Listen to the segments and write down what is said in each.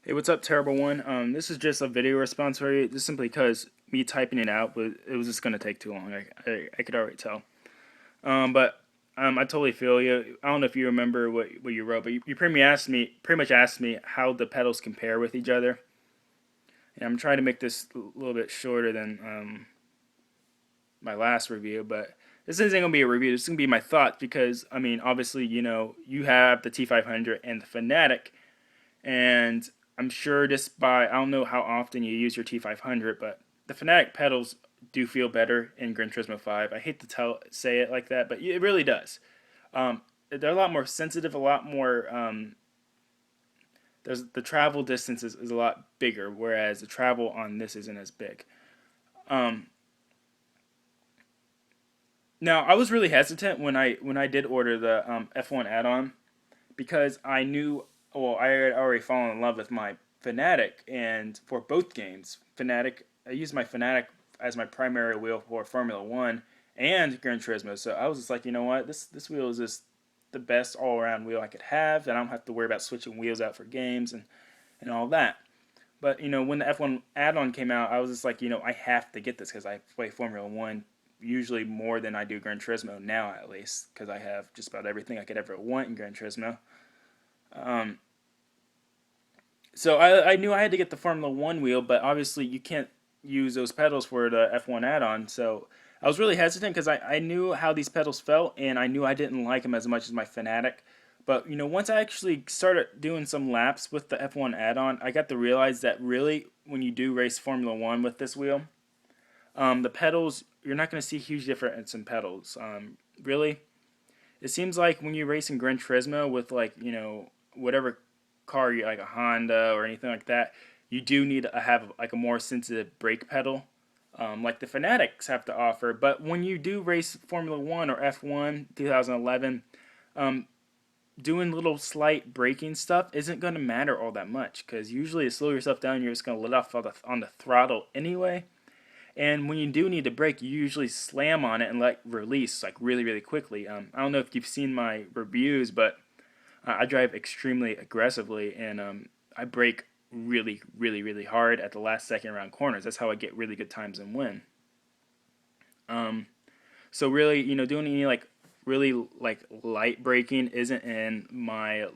Hey, what's up, terrible one? This is just a video response for you, just simply because me typing it out was just gonna take too long. I could already tell. But I totally feel you. I don't know if you remember what you wrote, but you pretty much asked me how the pedals compare with each other. And I'm trying to make this a little bit shorter than my last review, but this isn't gonna be a review. This is gonna be my thoughts because I mean, obviously, you have the T500 and the Fanatic, and I'm sure just by I don't know how often you use your T500, but the Fanatic pedals do feel better in Gran Turismo 5. I hate to say it like that, but it really does. They're a lot more sensitive, a lot more. There's the travel distance is a lot bigger, whereas the travel on this isn't as big. Um, Now I was really hesitant when I did order the F1 add-on because I knew, well, I had already fallen in love with my Fanatic, and for both games, Fanatic, I used my Fanatic as my primary wheel for Formula One and Gran Turismo. So I was just like, you know what, this wheel is just the best all around wheel I could have, and I don't have to worry about switching wheels out for games and all that. But when the F1 add-on came out, I was just like, I have to get this because I play Formula One usually more than I do Gran Turismo now, at least, because I have just about everything I could ever want in Gran Turismo. Um, so I knew I had to get the Formula One wheel, but obviously you can't use those pedals for the F1 add-on. So I was really hesitant because I knew how these pedals felt, and I knew I didn't like them as much as my Fanatic. But once I actually started doing some laps with the F1 add-on, I got to realize that really, when you do race Formula One with this wheel, the pedals, you're not going to see huge difference in pedals. Really, it seems like when you race in Gran Turismo with, like, whatever car you like, a Honda or anything like that, you do need to have like a more sensitive brake pedal, like the Fanatics have to offer. But when you do race Formula One or F1 2011, um, doing little slight braking stuff isn't going to matter all that much because usually to slow yourself down, you're just going to let off on the throttle anyway. And when you do need to brake, you usually slam on it and let release like really, really quickly. I don't know if you've seen my reviews, but I drive extremely aggressively, and I brake really, really, really hard at the last second around corners. That's how I get really good times and win. Um, so really, doing any like really like light braking isn't in my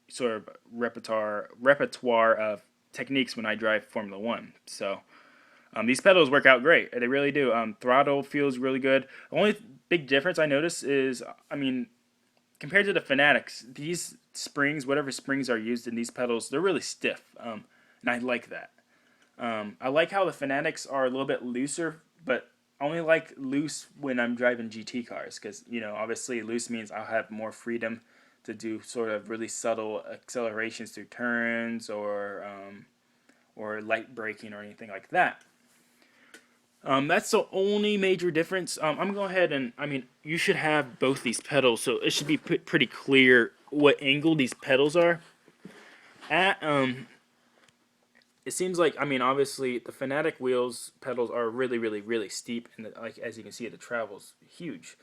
sort of repertoire of techniques when I drive Formula One. So these pedals work out great. They really do. Throttle feels really good. The only big difference I notice is, I mean, compared to the Fanatics, these springs, whatever springs are used in these pedals, they're really stiff, and I like that. I like how the Fanatics are a little bit looser, but I only like loose when I'm driving GT cars because obviously loose means I'll have more freedom to do sort of really subtle accelerations through turns or light braking or anything like that. That's the only major difference. I'm gonna go ahead and I mean you should have both these pedals, so it should be pretty clear what angle these pedals are at. It seems like, I mean, obviously the Fanatic wheels pedals are really, really, really steep, and like as you can see, the travel's huge.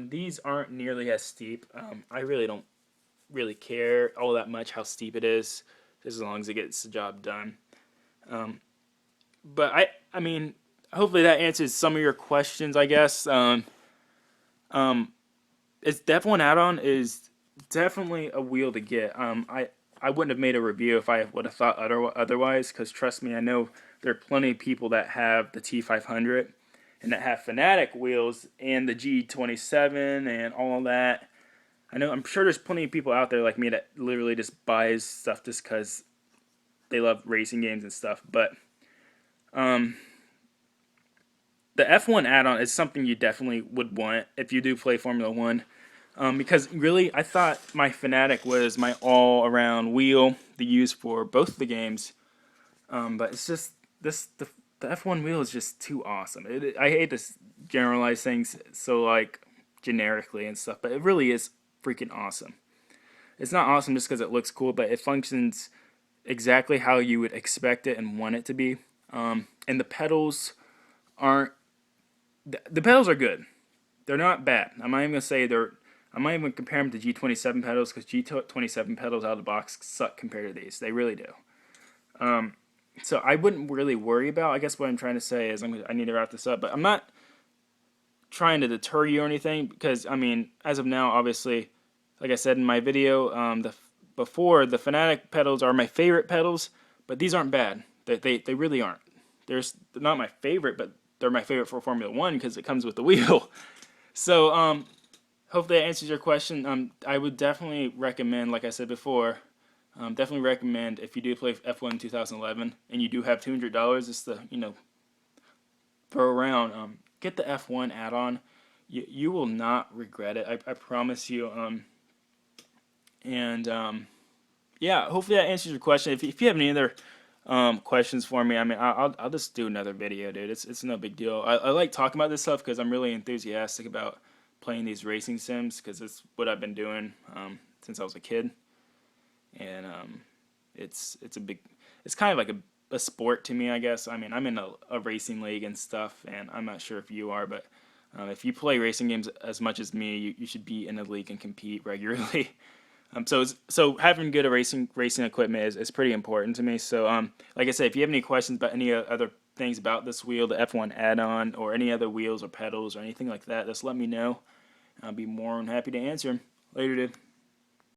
These aren't nearly as steep. I really don't really care all that much how steep it is, just as long as it gets the job done. Um, but I mean, hopefully that answers some of your questions. I guess. Um, it's definitely an add-on. Is definitely a wheel to get. I wouldn't have made a review if I would have thought otherwise. Because trust me, I know there are plenty of people that have the T500 and that have Fanatic wheels and the G27 and all of that. I'm sure there's plenty of people out there like me that literally just buys stuff just because they love racing games and stuff. But um, the F1 add-on is something you definitely would want if you do play Formula One. Because really, I thought my Fanatic was my all-around wheel to use for both the games. But it's just the F1 wheel is just too awesome. I hate to generalize things so like generically and stuff, but it really is freaking awesome. It's not awesome just because it looks cool, but it functions exactly how you would expect it and want it to be. And the pedals aren't. The pedals are good. They're not bad. I'm not even gonna say they're. I might even compare them to G27 pedals because G27 pedals out of the box suck compared to these. They really do. So I wouldn't really worry about. I guess what I'm trying to say is I need to wrap this up, but I'm not trying to deter you or anything because I mean, as of now, obviously, like I said in my video, before the Fanatec pedals are my favorite pedals, but these aren't bad. They really aren't. They're not my favorite, but they're my favorite for Formula One because it comes with the wheel. So hopefully that answers your question. I would definitely recommend, like I said before, definitely recommend if you do play F1 2011 and you do have $200 just to throw around. Get the F1 add-on. You will not regret it. I promise you. Yeah, hopefully that answers your question. If you have any other questions for me, I mean, I'll just do another video, dude. It's no big deal. I like talking about this stuff because I'm really enthusiastic about playing these racing sims because it's what I've been doing since I was a kid, and it's kind of like a sport to me, I guess. I mean, I'm in a racing league and stuff, and I'm not sure if you are, but if you play racing games as much as me, you should be in a league and compete regularly. So having good racing equipment is pretty important to me. So like I said, if you have any questions about any other things about this wheel, the F1 add-on, or any other wheels or pedals or anything like that, just let me know. I'll be more than happy to answer them. Later, dude.